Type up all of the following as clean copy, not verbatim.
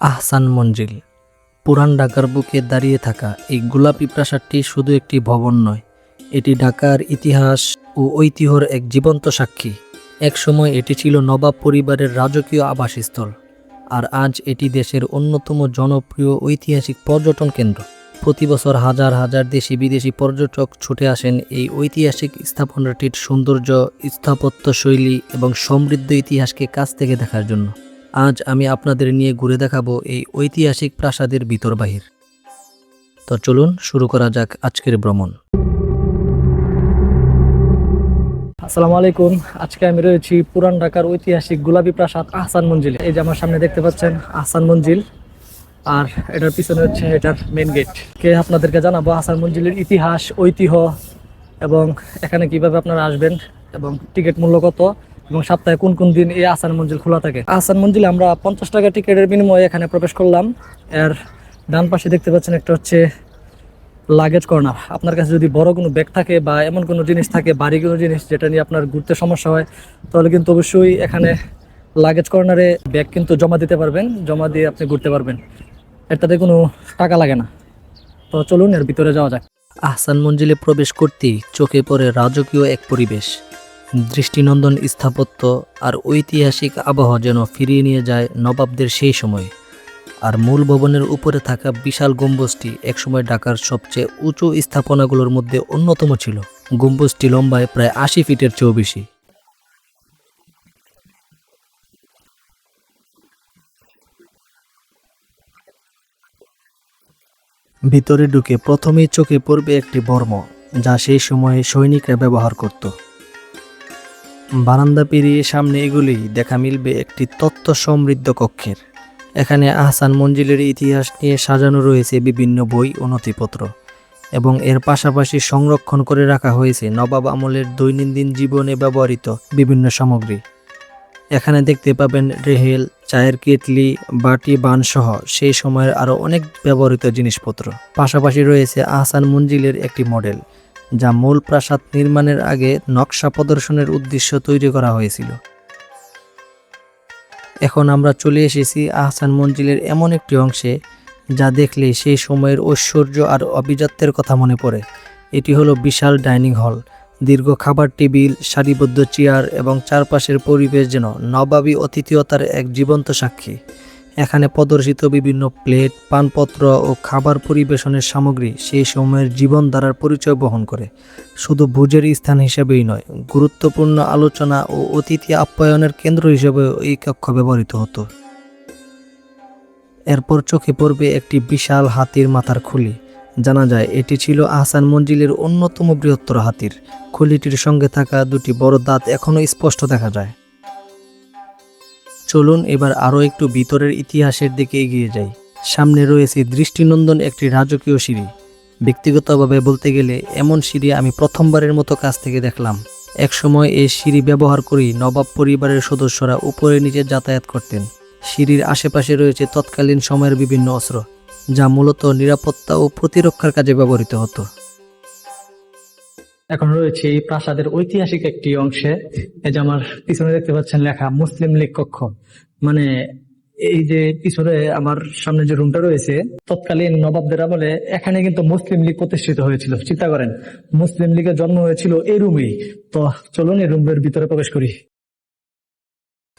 আহসান মঞ্জিল। পুরান ঢাকার বুকে দাঁড়িয়ে থাকা এই গোলাপি প্রাসাদটি শুধু একটি ভবন নয়, এটি ঢাকার ইতিহাস ও ঐতিহ্যের এক জীবন্ত সাক্ষী। একসময় এটি ছিল নবাব পরিবারের রাজকীয় আবাসস্থল, আর আজ এটি দেশের অন্যতম জনপ্রিয় ঐতিহাসিক পর্যটন কেন্দ্র। প্রতি বছর হাজার হাজার দেশি বিদেশি পর্যটক ছুটে আসেন এই ঐতিহাসিক স্থাপনাটির সৌন্দর্য, স্থাপত্য শৈলী এবং সমৃদ্ধ ইতিহাসকে কাছ থেকে দেখার জন্য। আজ আমি আপনাদের নিয়ে ঘুরে দেখাবো এই ঐতিহাসিক প্রাসাদের ভিতর বাহির। তো চলুন শুরু করা যাক আজকের ভ্রমণ। আসসালামু আলাইকুম। আজকে আমি রয়েছি পুরান ঢাকার ঐতিহাসিক গোলাপি প্রাসাদ আহসান মঞ্জিল। এই যে আমার সামনে দেখতে পাচ্ছেন আহসান মঞ্জিল, আর এটার পিছনে হচ্ছে এটার মেন গেট। আপনাদেরকে জানাবো আহসান মঞ্জিলের ইতিহাস, ঐতিহ্য এবং এখানে কিভাবে আপনারা আসবেন এবং টিকিট মূল্য কত এবং সপ্তাহে কোন কোন দিন এই আহসান মঞ্জিল খোলা থাকে। আহসান মঞ্জিলে আমরা 50 টাকা টিকিটের বিনিময়ে এখানে প্রবেশ করলাম। এর ডান পাশে দেখতে পাচ্ছেন একটা হচ্ছে লাগেজ কর্নার। আপনার কাছে যদি বড় কোনো ব্যাগ থাকে বা এমন কোনো জিনিস থাকে, ভারী কোনো জিনিস যেটা নিয়ে আপনার ঘুরতে সমস্যা হয়, তাহলে কিন্তু অবশ্যই এখানে লাগেজ কর্নারে ব্যাগ কিন্তু জমা দিতে পারবেন, জমা দিয়ে আপনি ঘুরতে পারবেন। এটাতে কোনো টাকা লাগে না। তো চলুন এর ভিতরে যাওয়া যাক। আহসান মঞ্জিলে প্রবেশ করতেই চোখে পড়ে রাজকীয় এক পরিবেশ, দৃষ্টিনন্দন স্থাপত্য আর ঐতিহাসিক আবহাওয়া যেন ফিরিয়ে নিয়ে যায় নবাবদের সেই সময়। আর মূল ভবনের উপরে থাকা বিশাল গম্বুজটি একসময় ঢাকার সবচেয়ে উঁচু স্থাপনাগুলোর মধ্যে অন্যতম ছিল। গম্বুজটি লম্বায় প্রায় 80 ফিটের চেয়েও বেশি। ভিতরে ঢুকে প্রথমেই চোখে পড়বে একটি বর্ম, যা সেই সময়ে সৈনিকরা ব্যবহার করত। বারান্দা পেরিয়ে সামনে এগুলি দেখা মিলবে একটি তথ্য সমৃদ্ধ কক্ষের। এখানে আহসান মঞ্জিলের ইতিহাস নিয়ে সাজানো রয়েছে বিভিন্ন বই ও নথিপত্র, এবং এর পাশাপাশি সংরক্ষণ করে রাখা হয়েছে নবাব আমলের দৈনন্দিন জীবনে ব্যবহৃত বিভিন্ন সামগ্রী। এখানে দেখতে পাবেন রেহেল, চায়ের কেটলি, বাটি, বানসহ সেই সময়ের আরও অনেক ব্যবহৃত জিনিসপত্র। পাশাপাশি রয়েছে আহসান মঞ্জিলের একটি মডেল, যা মূল প্রাসাদ নির্মাণের আগে নকশা প্রদর্শনের উদ্দেশ্য তৈরি করা হয়েছিল। এখন আমরা চলে এসেছি আহসান মঞ্জিলের এমন একটি অংশে যা দেখলে সেই সময়ের ঐশ্বর্য আর আভিজাত্যের কথা মনে পড়ে। এটি হলো বিশাল ডাইনিং হল। দীর্ঘ খাবার টেবিল, সারিবদ্ধ চেয়ার এবং চারপাশের পরিবেশ যেন নবাবী অতিথিয়তার এক জীবন্ত সাক্ষী। এখানে প্রদর্শিত বিভিন্ন প্লেট, পানপত্র ও খাবার পরিবেশনের সামগ্রী সেই সময়ের জীবনধারার পরিচয় বহন করে। শুধু ভোজের স্থান হিসেবেই নয়, গুরুত্বপূর্ণ আলোচনা ও অতিথি আপ্যায়নের কেন্দ্র হিসেবে এই কক্ষ ব্যবহৃত হতো। এরপর চোখে পড়বে একটি বিশাল হাতির মাথার খুলি। জানা যায় এটি ছিল আহসান মঞ্জিলের অন্যতম বৃহত্তর হাতির। খুলিটির সঙ্গে থাকা দুটি বড় দাঁত এখনও স্পষ্ট দেখা যায়। চলুন এবার আরও একটু ভিতরের ইতিহাসের দিকে এগিয়ে যাই। সামনে রয়েছে দৃষ্টিনন্দন একটি রাজকীয় সিঁড়ি। ব্যক্তিগতভাবে বলতে গেলে এমন সিঁড়ি আমি প্রথমবারের মতো কাছ থেকে দেখলাম। একসময় এই সিঁড়ি ব্যবহার করেই নবাব পরিবারের সদস্যরা উপরে নিচে যাতায়াত করতেন। সিঁড়ির আশেপাশে রয়েছে তৎকালীন সময়ের বিভিন্ন অস্ত্র, যা মূলত নিরাপত্তা ও প্রতিরক্ষার কাজে ব্যবহৃত হতো। এখন রয়েছে এই প্রাসাদের ঐতিহাসিক একটি অংশে। এই যে আমার পিছনে দেখতে পাচ্ছেন লেখা মুসলিম লীগ কক্ষ। মানে এই যে পিছনে আমার সামনে যে রুমটা রয়েছে, তৎকালীন নবাবদের আমলে এখানে কিন্তু মুসলিম লীগ প্রতিষ্ঠিত হয়েছিল। চিন্তা করেন, মুসলিম লীগের জন্ম হয়েছিল এই রুমেই। তো চলুন এই রুমের ভিতরে প্রবেশ করি।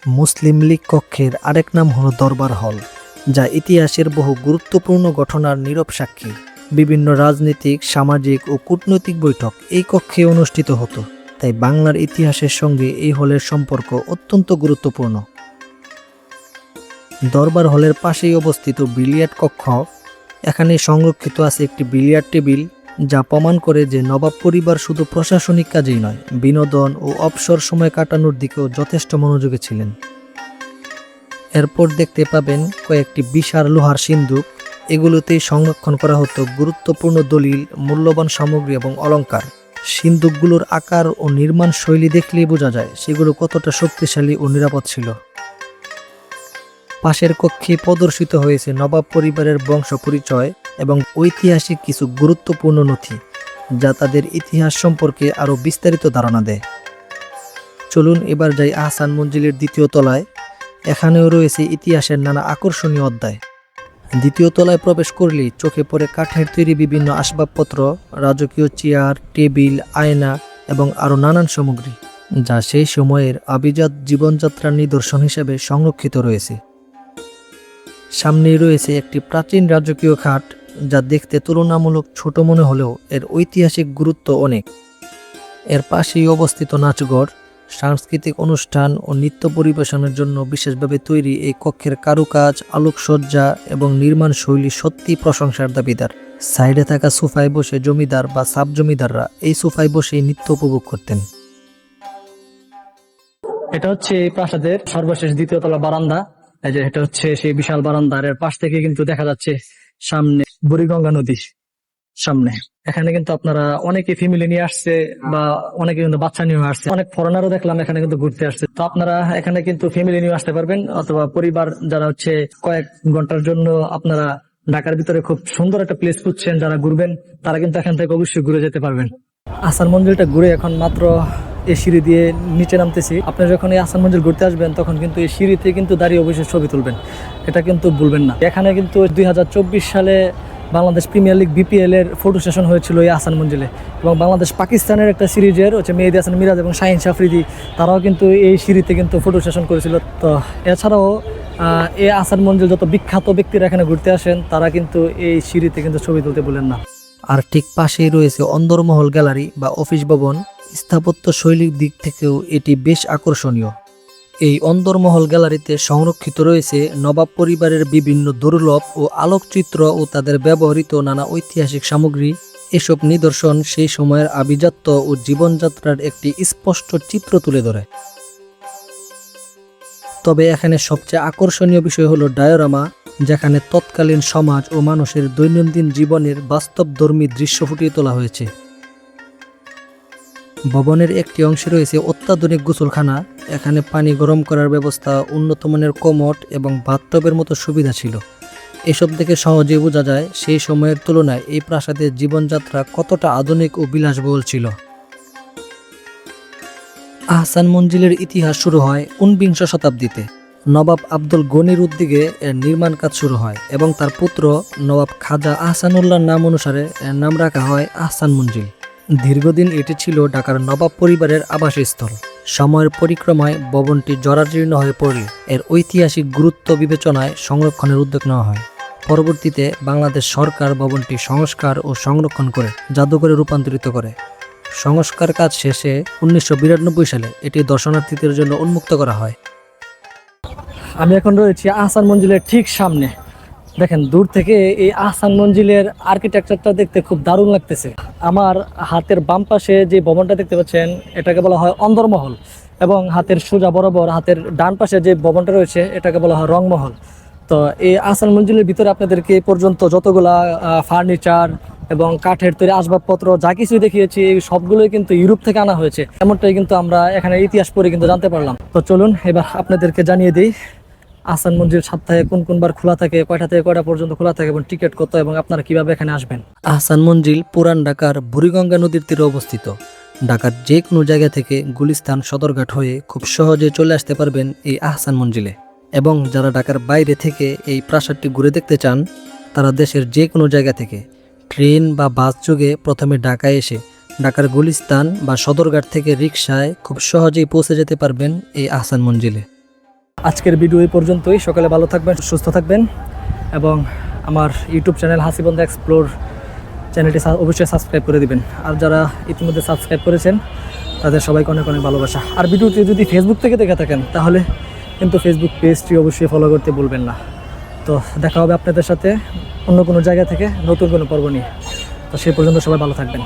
মুসলিম লীগ কক্ষের আরেক নাম হলো দরবার হল, যা ইতিহাসের বহু গুরুত্বপূর্ণ ঘটনার নীরব সাক্ষী। বিভিন্ন রাজনৈতিক, সামাজিক ও কূটনৈতিক বৈঠক এই কক্ষে অনুষ্ঠিত হতো। তাই বাংলার ইতিহাসের সঙ্গে এই হলের সম্পর্ক অত্যন্ত গুরুত্বপূর্ণ। দরবার হলের পাশেই অবস্থিত বিলিয়ার্ড কক্ষ। এখানে সংরক্ষিত আছে একটি বিলিয়ার্ড টেবিল, যা প্রমাণ করে যে নবাব পরিবার শুধু প্রশাসনিক কাজেই নয়, বিনোদন ও অবসর সময় কাটানোর দিকেও যথেষ্ট মনোযোগী ছিলেন। এরপর দেখতে পাবেন কয়েকটি বিশাল লোহার সিন্দুক। এগুলোতেই সংরক্ষণ করা হতো গুরুত্বপূর্ণ দলিল, মূল্যবান সামগ্রী এবং অলংকার। সিন্দুকগুলোর আকার ও নির্মাণ শৈলী দেখলেই বোঝা যায় সেগুলো কতটা শক্তিশালী ও নিরাপদ ছিল। পাশের কক্ষে প্রদর্শিত হয়েছে নবাব পরিবারের বংশ পরিচয় এবং ঐতিহাসিক কিছু গুরুত্বপূর্ণ নথি, যা তাদের ইতিহাস সম্পর্কে আরও বিস্তারিত ধারণা দেয়। চলুন এবার যাই আহসান মঞ্জিলের দ্বিতীয় তলায়। এখানেও রয়েছে ইতিহাসের নানা আকর্ষণীয় অধ্যায়। দ্বিতীয় তলায় প্রবেশ করলেই চোখে পড়ে কাঠের তৈরি বিভিন্ন আসবাবপত্র, রাজকীয় চেয়ার, টেবিল, আয়না এবং আরও নানান সামগ্রী, যা সেই সময়ের আভিজাত জীবনযাত্রার নিদর্শন হিসেবে সংরক্ষিত রয়েছে। সামনেই রয়েছে একটি প্রাচীন রাজকীয় খাট, যা দেখতে তুলনামূলক ছোট মনে হলেও এর ঐতিহাসিক গুরুত্ব অনেক। এর পাশেই অবস্থিত নাচঘর, সাংস্কৃতিক অনুষ্ঠান ও নৃত্য পরিবেশনের জন্য বিশেষভাবে তৈরি এই কক্ষের কারুকাজ, আলোকসজ্জা এবং নির্মাণ শৈলী সত্যি প্রশংসার দাবিদার। সাইডে থাকা সোফায় বসে জমিদার বা সাব জমিদাররা এই সোফায় বসেই নৃত্য উপভোগ করতেন। এটা হচ্ছে এই প্রাসাদের সর্বশেষ দ্বিতীয় তলা বারান্দা। এই যে এটা হচ্ছে সেই বিশাল বারান্দার এর পাশ থেকে কিন্তু দেখা যাচ্ছে সামনে বুড়িগঙ্গা নদী সামনে। এখানে কিন্তু আপনারা অনেকে ফ্যামিলি নিয়ে আসছে বা অনেকে কিন্তু বাচ্চা নিয়ে আসছে, অনেক ফরেনারও দেখলাম এখানে কিন্তু ঘুরতে আসছে। তো আপনারা এখানে কিন্তু ফ্যামিলি নিয়ে আসতে পারবেন, অথবা পরিবার যারা হচ্ছে কয়েক ঘন্টার জন্য আপনারা ঢাকার ভিতরে খুব সুন্দর একটা প্লেস খুঁজছেন, যারা ঘুরবেন তারা কিন্তু এখান থেকে অবশ্যই ঘুরে যেতে পারবেন। আহসান মঞ্জিলটা ঘুরে এখন মাত্র এই সিঁড়ি দিয়ে নিচে নামতেছি। আপনি যখন এই আহসান মঞ্জিল ঘুরতে আসবেন তখন কিন্তু এই সিঁড়িতে কিন্তু দাঁড়িয়ে অবশ্যই ছবি তুলবেন, এটা কিন্তু ভুলবেন না। এখানে কিন্তু 2024 সালে বাংলাদেশ প্রিমিয়ার লিগ BPL এর ফটো সেশন হয়েছিল এই আহসান মঞ্জিলে, এবং বাংলাদেশ পাকিস্তানের একটা সিরিজের হচ্ছে মেহেদী হাসান মিরাজ এবং শাহিন আফ্রিদি, তারাও কিন্তু এই সিঁড়িতে কিন্তু ফটো সেশন করেছিল। তো এছাড়াও এই আহসান মঞ্জিল যত বিখ্যাত ব্যক্তিরা এখানে ঘুরতে আসেন তারা কিন্তু এই সিঁড়িতে কিন্তু ছবি তুলতে ভুলেন না। আর ঠিক পাশেই রয়েছে অন্দরমহল গ্যালারি বা অফিস ভবন। স্থাপত্য শৈলীর দিক থেকেও এটি বেশ আকর্ষণীয়। এই অন্দরমহল গ্যালারিতে সংরক্ষিত রয়েছে নবাব পরিবারের বিভিন্ন দুর্লভ ও আলোকচিত্র ও তাদের ব্যবহৃত নানা ঐতিহাসিক সামগ্রী। এসব নিদর্শন সেই সময়ের আভিজাত্য ও জীবনযাত্রার একটি স্পষ্ট চিত্র তুলে ধরে। তবে এখানে সবচেয়ে আকর্ষণীয় বিষয় হলো ডায়োরামা, যেখানে তৎকালীন সমাজ ও মানুষের দৈনন্দিন জীবনের বাস্তবধর্মী দৃশ্য ফুটিয়ে তোলা হয়েছে। ভবনের একটি অংশে রয়েছে অত্যাধুনিক গোসলখানা। এখানে পানি গরম করার ব্যবস্থা, উন্নত মানের কমোড এবং বাথটবের মতো সুবিধা ছিল। এসব দেখে সহজেই বোঝা যায় সেই সময়ের তুলনায় এই প্রাসাদের জীবনযাত্রা কতটা আধুনিক ও বিলাসবহুল ছিল। আহসান মঞ্জিলের ইতিহাস শুরু হয় 19বিংশ শতাব্দীতে। নবাব আব্দুল গনির উদ্যোগে এর নির্মাণ কাজ শুরু হয় এবং তার পুত্র নবাব খাজা আহসানুল্লাহর নাম অনুসারে এর নাম রাখা হয় আহসান মঞ্জিল। দীর্ঘদিন এটি ছিল ঢাকার নবাব পরিবারের আবাসস্থল। সময়ের পরিক্রমায় ভবনটি জরাজীর্ণ হয়ে পড়লে এর ঐতিহাসিক গুরুত্ব বিবেচনায় সংরক্ষণের উদ্যোগ নেওয়া হয়। পরবর্তীতে বাংলাদেশ সরকার ভবনটি সংস্কার ও সংরক্ষণ করে জাদুঘরে রূপান্তরিত করে। সংস্কার কাজ শেষে 1992 সালে এটি দর্শনার্থীদের জন্য উন্মুক্ত করা হয়। আমি এখন রয়েছি আহসান মঞ্জিলের ঠিক সামনে। দেখেন দূর থেকে এই আহসান মঞ্জিলের আর্কিটেকচারটা দেখতে খুব দারুণ লাগতেছে। আমার হাতের বাম পাশে যে ভবনটা দেখতে পাচ্ছেন এটাকে বলা হয় অন্দরমহল, এবং হাতের সোজা বরাবর হাতের ডান পাশে যে ভবনটা রয়েছে এটাকে বলা হয় রংমহল। তো এই আহসান মঞ্জিলের ভিতরে আপনাদেরকে এই পর্যন্ত যতগুলা ফার্নিচার এবং কাঠের তৈরি আসবাবপত্র যা কিছুই দেখিয়েছি এই সবগুলোই কিন্তু ইউরোপ থেকে আনা হয়েছে, এমনটাই কিন্তু আমরা এখানে ইতিহাস পড়ে কিন্তু জানতে পারলাম। তো চলুন এবার আপনাদেরকে জানিয়ে দিই আহসান মঞ্জিল সপ্তাহে কোন কোন বার খোলা থাকে, কয়টা থেকে কয়টা পর্যন্ত খোলা থাকে এবং টিকিট কত, এবং আপনারা কিভাবে এখানে আসবেন। আহসান মঞ্জিল পুরান ঢাকার বুড়িগঙ্গা নদীর তীরে অবস্থিত। ঢাকার যে কোনো জায়গা থেকে গুলিস্তান সদরঘাট হয়ে খুব সহজে চলে আসতে পারবেন এই আহসান মঞ্জিলে। এবং যারা ঢাকার বাইরে থেকে এই প্রাসাদটি ঘুরে দেখতে চান তারা দেশের যে কোনো জায়গা থেকে ট্রেন বা বাস যোগে প্রথমে ঢাকায় এসে ঢাকার গুলিস্তান বা সদরঘাট থেকে রিকশায় খুব সহজেই পৌঁছে যেতে পারবেন এই আহসান মঞ্জিলে। আজকের ভিডিও এই পর্যন্তই। সকালে ভালো থাকবেন, সুস্থ থাকবেন, এবং আমার ইউটিউব চ্যানেল হাসিবন্ধু এক্সপ্লোর চ্যানেলটি অবশ্যই সাবস্ক্রাইব করে দিবেন। আর যারা ইতিমধ্যে সাবস্ক্রাইব করেছেন তাদের সবাইকে অনেক অনেক ভালোবাসা। আর ভিডিওটি যদি ফেসবুক থেকে দেখে থাকেন তাহলে কিন্তু ফেসবুক পেজটি অবশ্যই ফলো করতে ভুলবেন না। তো দেখা হবে আপনাদের সাথে অন্য কোনো জায়গা থেকে নতুন কোনো পর্ব নিয়ে। তো সেই পর্যন্ত সবাই ভালো থাকবেন।